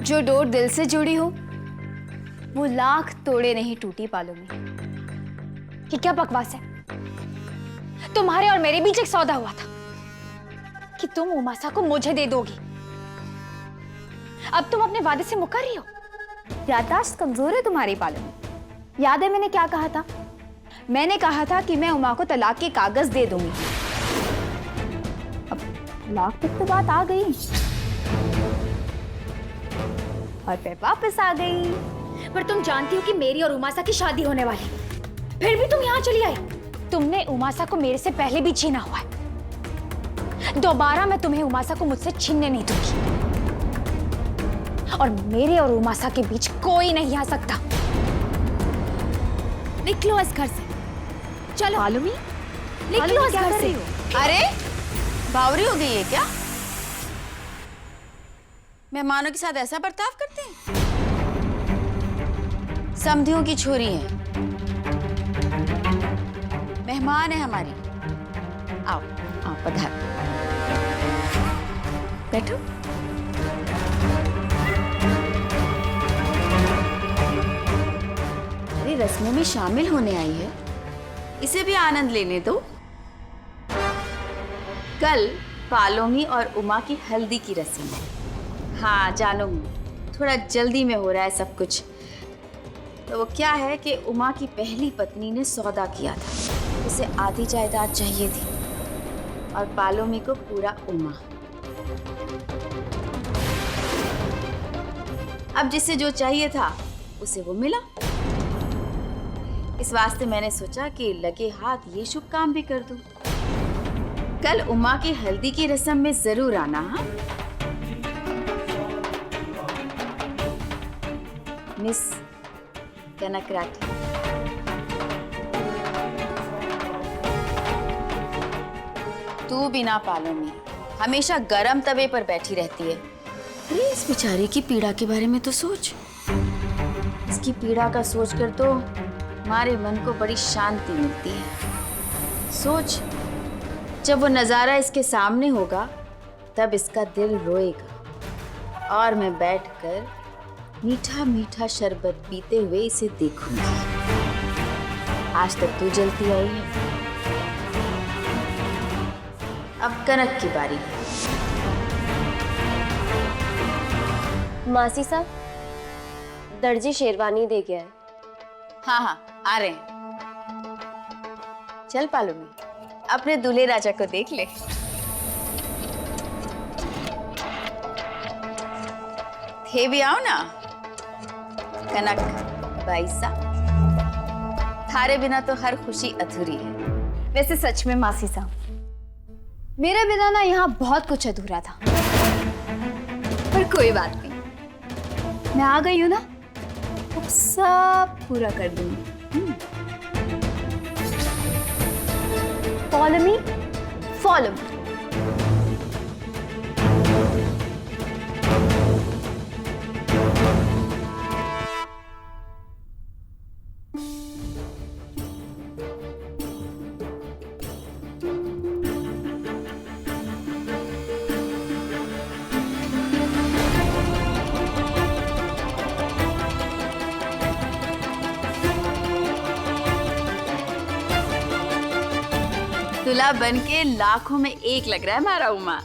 जो डोर दिल से जुड़ी हो वो लाख तोड़े नहीं टूटी पालोमी। ये क्या बकवास है? तुम्हारे और मेरे बीच एक सौदा हुआ था कि तुम उमासा को मुझे दे दोगी। अब तुम अपने वादे से मुकर रही हो। याददाश्त कमजोर है तुम्हारी पालोमी। याद है मैंने क्या कहा था? मैंने कहा था कि मैं उमा को तलाक के कागज दे दूंगी। अब तलाक तक तो बात आ गई और फिर वापस आ गई। पर तुम जानती हो कि मेरी और उमासा की शादी होने वाली, फिर भी तुम यहाँ चली आई। तुमने उमासा को मेरे से पहले भी छीना हुआ है। दोबारा मैं तुम्हें उमासा को मुझसे छीनने नहीं दूंगी। और मेरे और उमासा के बीच कोई नहीं आ सकता। निकलो इस घर से। चलो पालोमी, निकलो इस घर से। अरे बावरी हो गई है क्या? मेहमानों के साथ ऐसा बर्ताव करते हैं? समधियों की छोरी है, मेहमान है हमारी। आओ आओ पधारो, बैठो। अरे रस्मों में शामिल होने आई है, इसे भी आनंद लेने दो। कल पालोमी और उमा की हल्दी की रस्म है। हाँ जानूंगी, थोड़ा जल्दी में हो रहा है सब कुछ। तो वो क्या है कि उमा की पहली पत्नी ने सौदा किया था, उसे आधी जायदाद चाहिए थी और पालोमी को पूरा उमा। अब जिसे जो चाहिए था उसे वो मिला। इस वास्ते मैंने सोचा कि लगे हाथ ये शुभ काम भी कर दूं। कल उमा की हल्दी की रस्म में जरूर आना। हाँ मिस कनकराठी। तू बिना पालोमी हमेशा गरम तवे पर बैठी रहती है। अरे इस बेचारी की पीड़ा के बारे में तो सोच। इसकी पीड़ा का सोचकर तो हमारे मन को बड़ी शांति मिलती है। सोच, जब वो नजारा इसके सामने होगा तब इसका दिल रोएगा और मैं बैठकर मीठा मीठा शरबत पीते हुए इसे देखूंगी। आज तक तू जलती आई है, अब कनक की बारी है। मासी साहब, दर्जी शेरवानी दे गया है। हाँ हाँ आ रहे हैं। चल पालोमी, अपने दूल्हे राजा को देख ले। थे भी आओ ना कनक बाईसा, थारे बिना तो हर खुशी अधूरी है। वैसे सच में मासी साहब, मेरे बिना ना यहाँ बहुत कुछ अधूरा था, पर कोई बात नहीं, मैं आ गई हूँ ना, अब सब पूरा कर दूंगी। Follow me, follow me. दूल्हा बन के लाखों में एक लग रहा है हमारा उमा।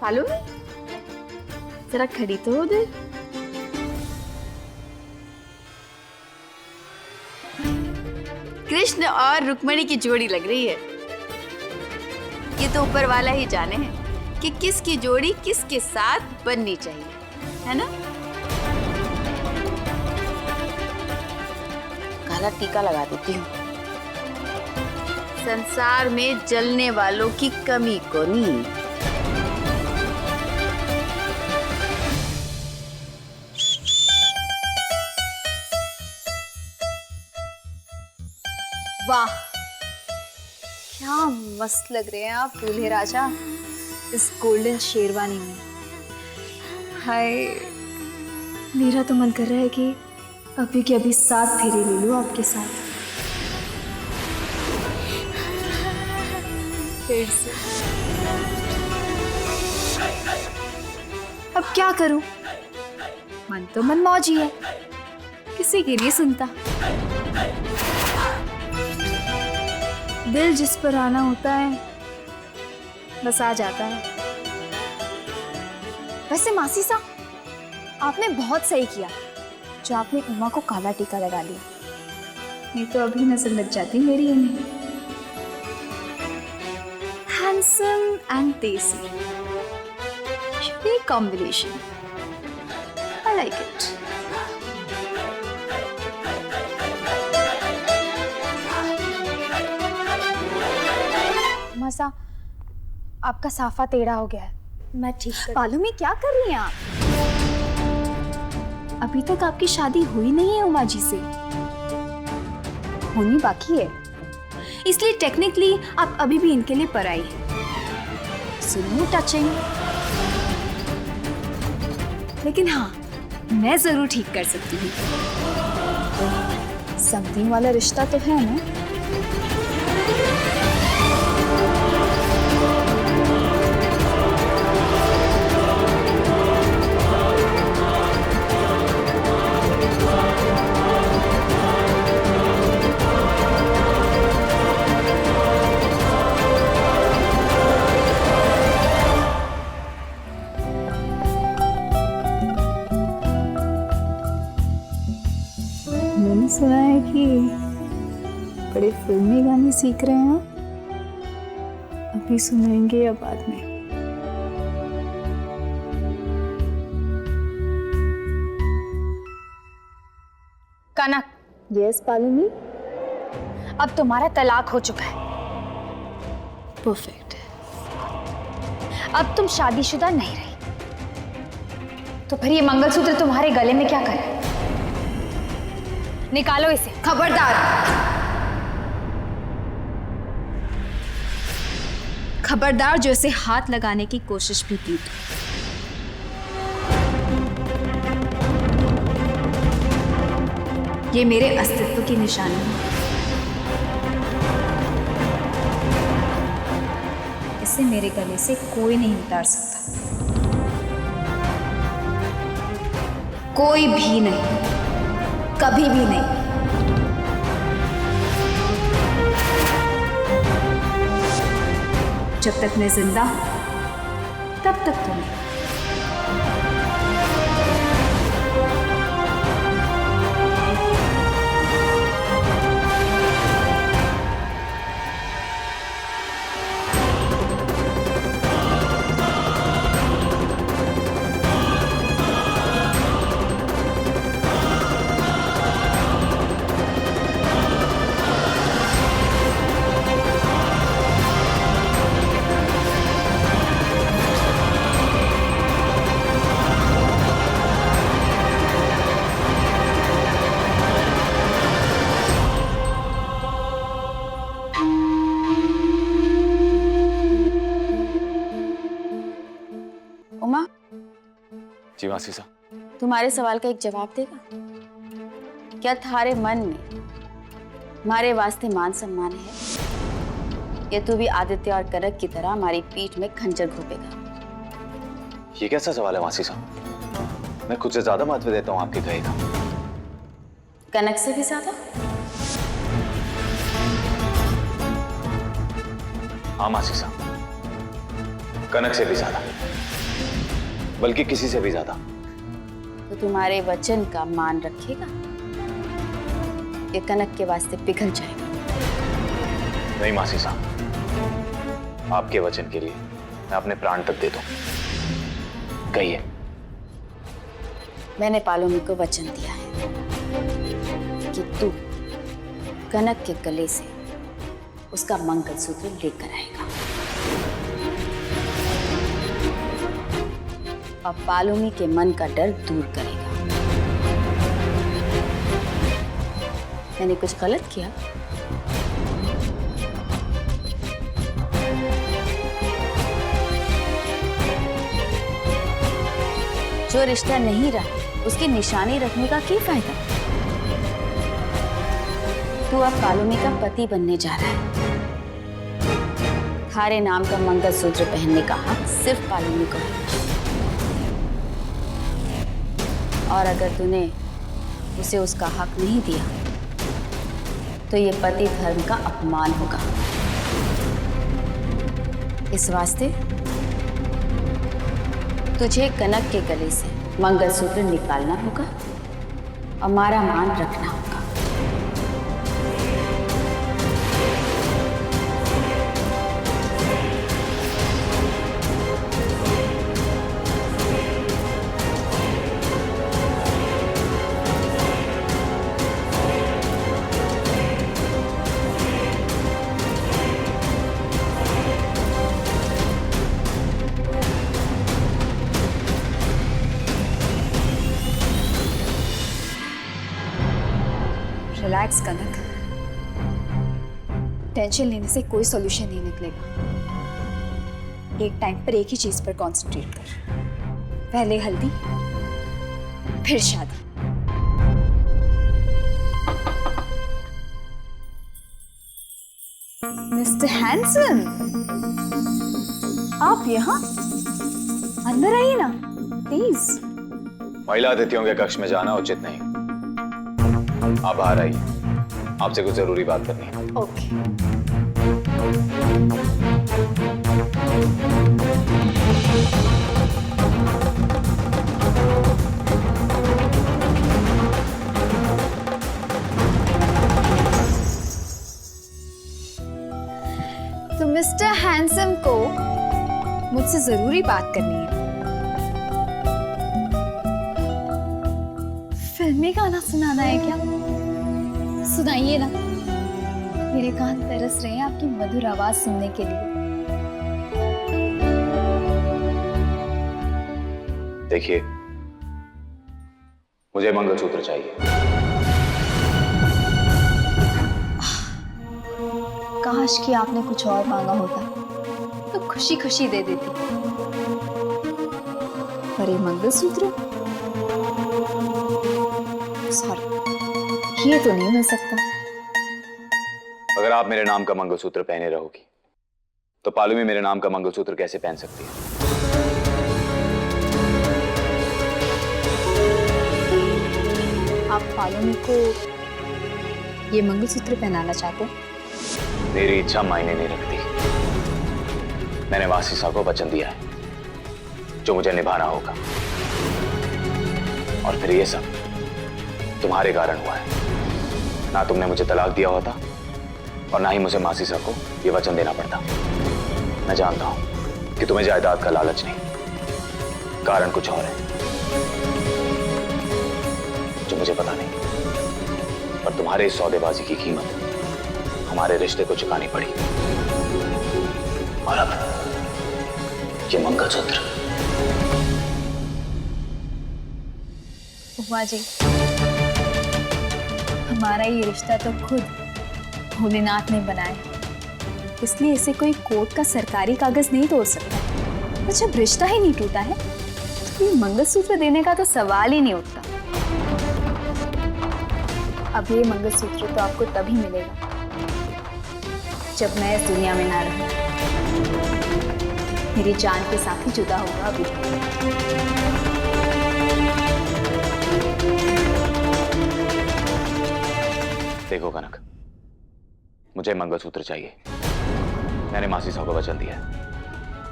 पालोमी जरा खड़ी तो हो दे। कृष्ण और रुक्मणी की जोड़ी लग रही है। ये तो ऊपर वाला ही जाने है कि किसकी जोड़ी किसके साथ बननी चाहिए, है ना? काला टीका लगा देती हूँ। संसार में जलने वालों की कमी को नहीं। वाह, क्या मस्त लग रहे हैं आप दूल्हे राजा इस गोल्डन शेरवानी में। हाय, मेरा तो मन कर रहा है कि अभी के अभी 7 फेरे ले लूं आपके साथ। फिर से अब क्या करूं? मन तो मन मौज ही है, किसी की नहीं सुनता। दिल जिस पर आना होता है बस आ जाता है। वैसे मासी साहब, आपने बहुत सही किया जो आपने उमा को काला टीका लगा लिया, नहीं तो अभी नजर लग जाती मेरी इन्हें। हैंडसम एंड देसी, unique combination, I like it. मसा, आपका साफा टेढ़ा हो गया है। मैं ठीक पालू में क्या कर रही हैं आप? अभी तक आपकी शादी हुई नहीं है उमा जी से, होनी बाकी है, इसलिए टेक्निकली आप अभी भी इनके लिए पराई है। So no touching. लेकिन हाँ, मैं जरूर ठीक कर सकती हूँ। समथिंग वाला रिश्ता तो है ना। मैंने सुना है कि बड़े फिल्मी गाने सीख रहे हैं, अभी सुनाएंगे या बाद में? कनक, यस पालुनी। अब तुम्हारा तलाक हो चुका है। परफेक्ट। अब तुम शादीशुदा नहीं रही, तो फिर ये मंगलसूत्र तुम्हारे गले में क्या करे? निकालो इसे। खबरदार, खबरदार जो इसे हाथ लगाने की कोशिश भी की तो। ये मेरे अस्तित्व की निशानी है, इसे मेरे गले से कोई नहीं उतार सकता, कोई भी नहीं, कभी भी नहीं। जब तक मैं जिंदा हूं तब तक तो नहीं। उमा, जी मासी साहब। तुम्हारे सवाल का एक जवाब देगा? क्या थारे मन में हमारे वास्ते मान सम्मान है, या तू भी आदित्य और कनक की तरह हमारी पीठ में खंजर घोपेगा? ये कैसा सवाल है मासी साहब? मैं खुद से ज्यादा महत्व देता हूँ आपके कहे का। कनक से भी ज्यादा? हाँ मासी साहब, कनक से भी ज्यादा, बल्कि किसी से भी ज्यादा। तो तुम्हारे वचन का मान रखेगा, ये कनक के वास्ते पिघल जाएगा? नहीं मासी साहब, आपके वचन के लिए मैं अपने प्राण तक दे दूं। कहिए। मैंने पालोमी को वचन दिया है कि तू कनक के गले से उसका मंगलसूत्र लेकर आएगा। अब पालोमी के मन का डर दूर करेगा। मैंने कुछ गलत किया? जो रिश्ता नहीं रहा उसकी निशानी रखने का क्या फायदा? तू अब पालोमी का पति बनने जा रहा है। थारे नाम का मंगलसूत्र पहनने का हक सिर्फ पालोमी को है। और अगर तूने उसे उसका हक नहीं दिया तो ये पति धर्म का अपमान होगा। इस वास्ते तुझे कनक के गले से मंगलसूत्र निकालना होगा और हमारा मान रखना होगा। रिलैक्स कनक, टेंशन लेने से कोई सॉल्यूशन नहीं निकलेगा। एक टाइम पर एक ही चीज पर कंसंट्रेट कर, पहले हल्दी फिर शादी। मिस्टर हैंडसम, आप यहाँ? अंदर आइए ना प्लीज। महिला अतिथियों के कक्ष में जाना उचित नहीं। आप बाहर आइए, आपसे कुछ जरूरी बात करनी है। ओके। तो मिस्टर हैंडसम को मुझसे जरूरी बात करनी है। फिल्मी गाना सुनाना है क्या? सुनाइए ना, मेरे कान तरस रहे हैं आपकी मधुर आवाज सुनने के लिए। देखिए, मुझे मंगलसूत्र चाहिए। काश कि आपने कुछ और मांगा होता तो खुशी खुशी दे देती, पर ये मंगलसूत्र, सॉरी, ये तो नहीं मिल सकता। अगर आप मेरे नाम का मंगलसूत्र पहने रहोगी तो पालुमी मेरे नाम का मंगलसूत्र कैसे पहन सकती है? आप पालुमी को ये मंगलसूत्र पहनाना चाहते हैं? मेरी इच्छा मायने नहीं रखती। मैंने वासिसा को वचन दिया है जो मुझे निभाना होगा, और फिर ये सब तुम्हारे कारण हुआ है। ना तुमने मुझे तलाक दिया होता और ना ही मुझे मासीसा को ये वचन देना पड़ता। मैं जानता हूं कि तुम्हें जायदाद का लालच नहीं, कारण कुछ और है जो मुझे पता नहीं, पर तुम्हारे इस सौदेबाजी की कीमत हमारे रिश्ते को चुकानी पड़ी। और अब ये मंगलसूत्र। उपमा जी, हमारा ये रिश्ता तो खुद भोलेनाथ ने बनाया, इसलिए इसे कोई कोर्ट का सरकारी कागज नहीं तोड़ सकता। और जब रिश्ता ही नहीं टूटा है तो ये मंगलसूत्र देने का तो सवाल ही नहीं उठता। अब ये मंगलसूत्र तो आपको तभी मिलेगा जब मैं इस दुनिया में ना रहूं। मेरी जान के साथ ही जुदा होगा अभी। देखो कनक, मुझे मंगलसूत्र चाहिए। मैंने मासी साहब को वचन दिया है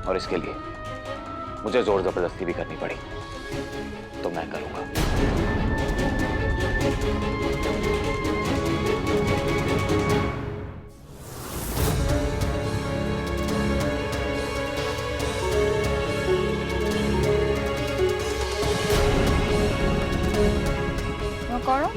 और इसके लिए मुझे जोर जबरदस्ती भी करनी पड़ी तो मैं करूंगा। करो।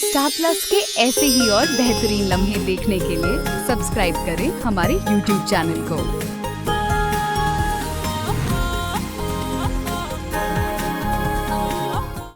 स्टार प्लस के ऐसे ही और बेहतरीन लम्हे देखने के लिए सब्सक्राइब करें हमारे YouTube चैनल को।